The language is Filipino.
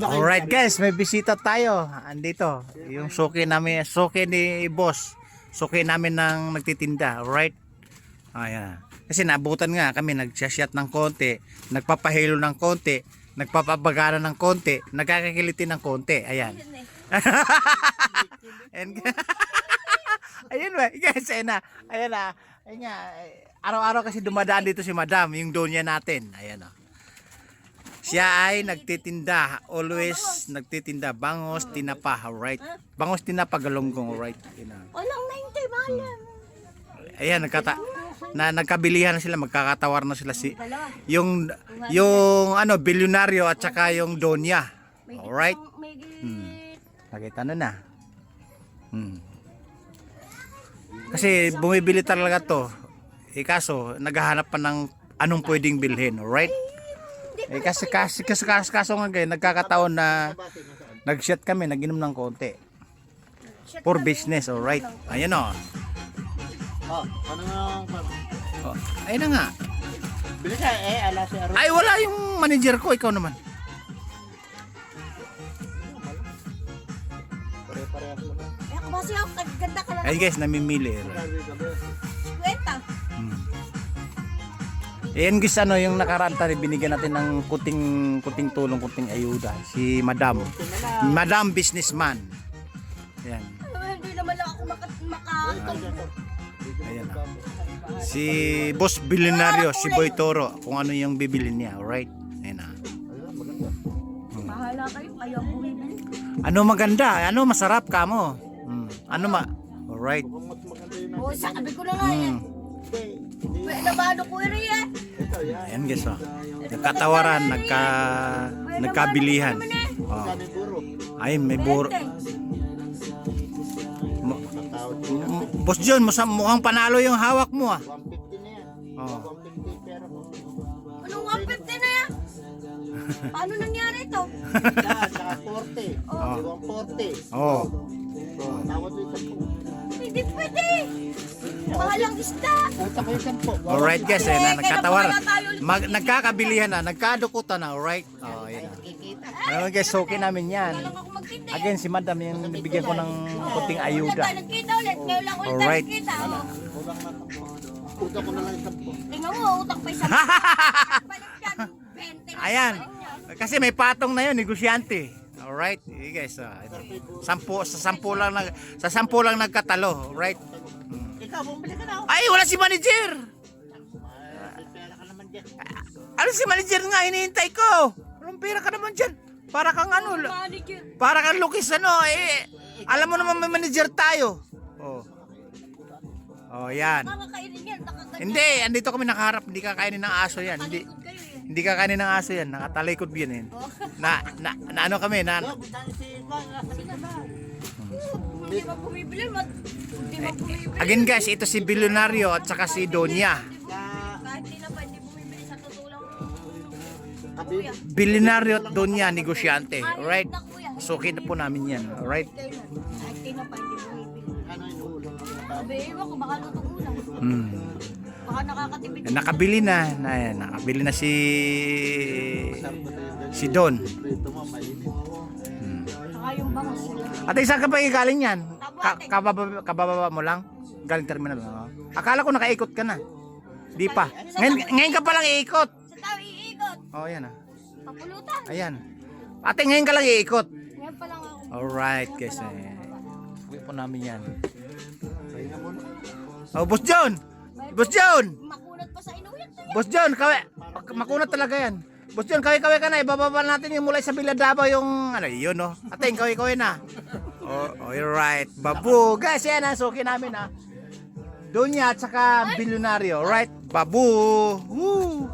Alright guys, may bisita tayo. Andito, yung suki namin, suki ni boss. Suki namin ng nagtitinda, alright? Ayan. Kasi nabutan nga kami, nagsasyat ng konti, nagpapahilo ng konti, nagpapabagana ng konti, nagkakakiliti ng konti. Ayan. Ayun ba, guys, ayun na. Ayun na. Ayun nga, araw-araw kasi dumadaan dito si Madam, yung donya natin. Ayan o. Siya ay nagtitinda, always nagtitinda bangos, tinapa, alright? Bangos, tinapa, galonggong, alright? Walang 90, malam. Ayan, nagkabilihan na sila, magkakatawar na sila yung ano, bilyonaryo at saka yung donya. Alright? Nakita na. Kasi bumibili talaga to. Kaso naghahanap pa ng anong pwedeng bilhin, alright? Kasi kaso nga ngayon, nagkakataon na nag-shot kami, nag-inom ng konti. For business, alright? Ayan o. Ano nga? Oh, ayun na nga. Bili ka ala si Aro. Ay, wala yung manager ko, ikaw naman. Pare-parehas mo. Ako kasi ako, ganda ka lang. Ayun guys, namimili. Kwenta. Ayan guys, ano, yung nakaraan tayo, binigyan natin ng kuting tulong, kuting ayuda. Si Madam. Madam Businessman. Ayan. Hindi naman lang ako Ayan na. Si Boss Bilyonaryo, si Boy Toro, kung ano yung bibilin niya, alright? Ayan na. Bahala kayo, ayaw bumibili. Ano maganda? Ano masarap ka mo? Ano alright? Oo, sabi ko na nga yan. Pwede ba ano ko rin yan? Ayan guys, oh. Nagkatawaran, nagkabilihan. Oh. Ay, may buro. Boss John, mukhang panalo yung hawak mo ah. 150 na yan. Oh. 150 pera ko. Anong 150 na yan? Paano nangyari ito? Saka 40. Oh. 140. Oh. Tawad mo yung 10. Hindi pwede. Mahalang isda. Utak ko yung 10. Alright guys, ayan na, nagkatawaran. Nagkakabilihan na, nagkadukutan na, alright? Oh, ayan na. Ano guys, okay namin yan. Walang ako magtinda. Again, si Madam yung nabigyan ko ng kunting ayuda. Nagkita ulit. Ngayon lang ulit Alright. nagkita. Utak ko na lang yung 10. Tingnan mo, utak pa isang. Balik yan. 20. Ayan. Kasi may patong na yun, negosyante. Alright, guys. Sa 10 lang nagkatalo, alright? Ikaw, bumili ka na. Ay, wala si manager. Pera ka naman dyan. Ano si manager nga hinihintay ko? Anong pera ka naman dyan? Para kang ano, para kang lukis ano, alam mo naman may manager tayo. Oh. Oh, yan. Makakainin yan. Nakakainin. Hindi, andito kami nakaharap, hindi kakainin ng aso yan. Hindi. Talikod kayo eh. Hindi kakainin ng aso yan, nakatalikod yan eh. Na ano kami, na Hindi ba bumibili? Hindi ba bumibili? again guys, ito si Bilyonaryo at saka si Donya. Kahit di na pa, hindi bumibili sa tutulong. Kuya. Bilyonaryo at Donya, negosyante. Alright? Na kuya. Suki na po namin yan. Alright? Kahit di na pa, hindi bumibili. Ano yung ulo? Sabi, iwan ko, baka lutong ulang. Baka nakakatipid. Nakabili na. Nakabili na si Don. Rito mo, mainit. Saka yung bangos. At isa ka pa galing yan? Kabababa mo lang? Galing terminal lang. Oh. Akala ko nakaikot ka na. Di pa. Ngayon ka pa lang iikot. Sa tao iikot. Oh, yan ah. Papulutan. Ayan. Ate, ngayon ka lang iikot. Ngayon pa lang ako. Alright, guys. Uwi po namin yan. Oh, Boss John! Boss John! Makunat pa sa inuyan. Boss John, makunat talaga yan. Boss John, kawi-kawi ka na. Ibababa natin yung mulay sa Biladaba yung, ano, yun, no? Ating, kawi-kawi na. Oh, alright. Babu. Guys, yan ang suki namin, ha. Donya at saka Bilyonaryo. Alright? Babu. Woo!